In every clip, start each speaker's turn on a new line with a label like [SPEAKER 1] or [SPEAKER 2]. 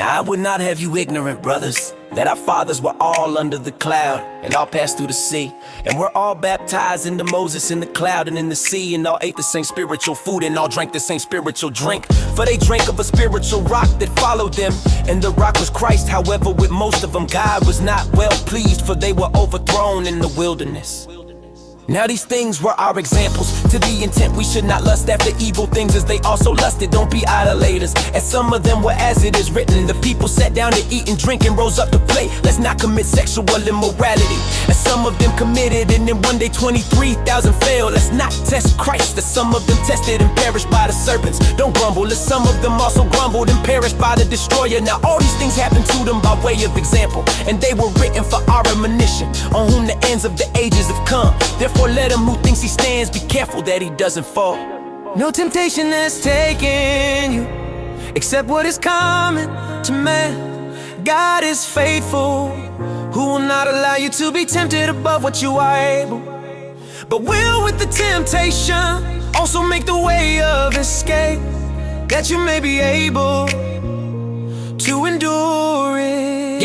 [SPEAKER 1] Now I would not have you ignorant, brothers, that our fathers were all under the cloud, and all passed through the sea, and we're all baptized into Moses in the cloud and in the sea, and all ate the same spiritual food, and all drank the same spiritual drink. For they drank of a spiritual rock that followed them, and the rock was Christ. However, with most of them God was not well pleased, for they were overthrown in the wilderness. Now these things were our examples, to the intent we should not lust after evil things as they also lusted. Don't be idolaters, as some of them were, as it is written. The people sat down to eat and drink and rose up to play. Let's not commit sexual immorality, as some of them committed, and then one day 23,000 fell. Let's not test Christ, as some of them tested and perished by the serpents. Don't grumble, as some of them also grumbled and perished by the destroyer. Now all these things happened to them by way of example, and they were written for our admonition, on whom the ends of the ages have come. Therefore let him who thinks he stands be careful that he doesn't fall.
[SPEAKER 2] No temptation has taken you except what is common to man. God is faithful, who will not allow you to be tempted above what you are able, but will with the temptation also make the way of escape, that you may be able to endure it.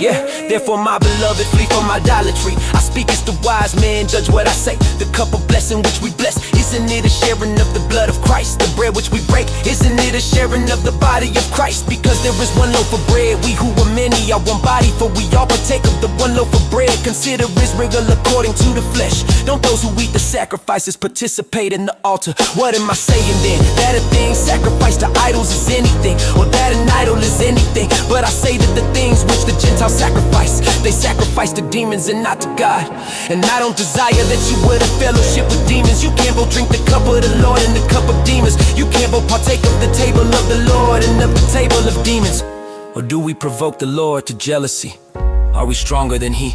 [SPEAKER 1] Yeah, therefore my beloved, flee from idolatry. I speak as the wise man, judge what I say. The cup of blessing which we bless, isn't it a sharing of the blood of Christ? The bread which we break, isn't it a sharing of the body of Christ? Because there is one loaf of bread, we who are many are one body, for we all partake of the one loaf of bread. Consider Israel according to the flesh. Don't those who eat the sacrifices participate in the altar? What am I saying then? That a thing sacrificed to idols is anything, or that an idol is anything? But I say that the things which the Gentiles sacrifice, they sacrifice to demons and not to God. And I don't desire that you would have fellowship with demons. You can't both drink the cup of the Lord and the cup of demons. You can't both partake of the table of the Lord and of the table of demons. Or do we provoke the Lord to jealousy? Are we stronger than He?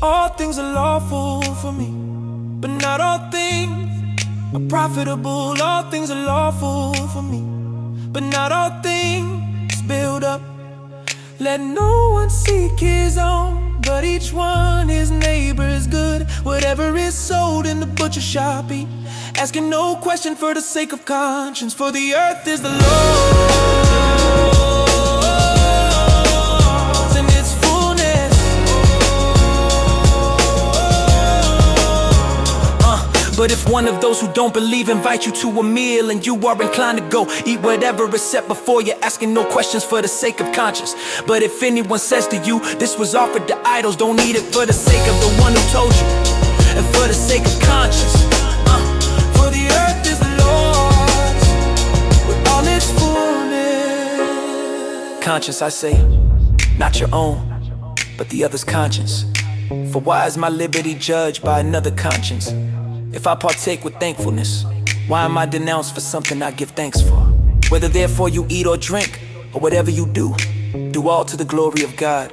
[SPEAKER 2] All things are lawful for me, but not all things are profitable. All things are lawful for me, but not all things build up. Let no one seek his own, but each one his neighbor's good. Whatever is sold in the butcher shop, eat, asking no question for the sake of conscience. For the earth is the Lord's and its fullness.
[SPEAKER 1] But if one of those who don't believe invite you to a meal, and you are inclined to go, eat whatever is set before you, asking no questions for the sake of conscience. But if anyone says to you, this was offered to idols, don't eat it for the sake of the one who told you, and for the sake of conscience.
[SPEAKER 2] For the earth is the Lord's with all its fullness.
[SPEAKER 1] Conscience, I say, not your own, but the other's conscience. For why is my liberty judged by another conscience? If I partake with thankfulness, why am I denounced for something I give thanks for? Whether therefore you eat or drink, or whatever you do, do all to the glory of God.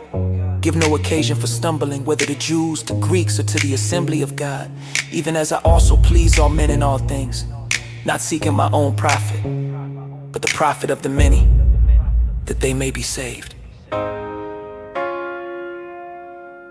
[SPEAKER 1] Give no occasion for stumbling, whether to Jews, to Greeks, or to the assembly of God, even as I also please all men in all things, not seeking my own profit, but the profit of the many, that they may be saved.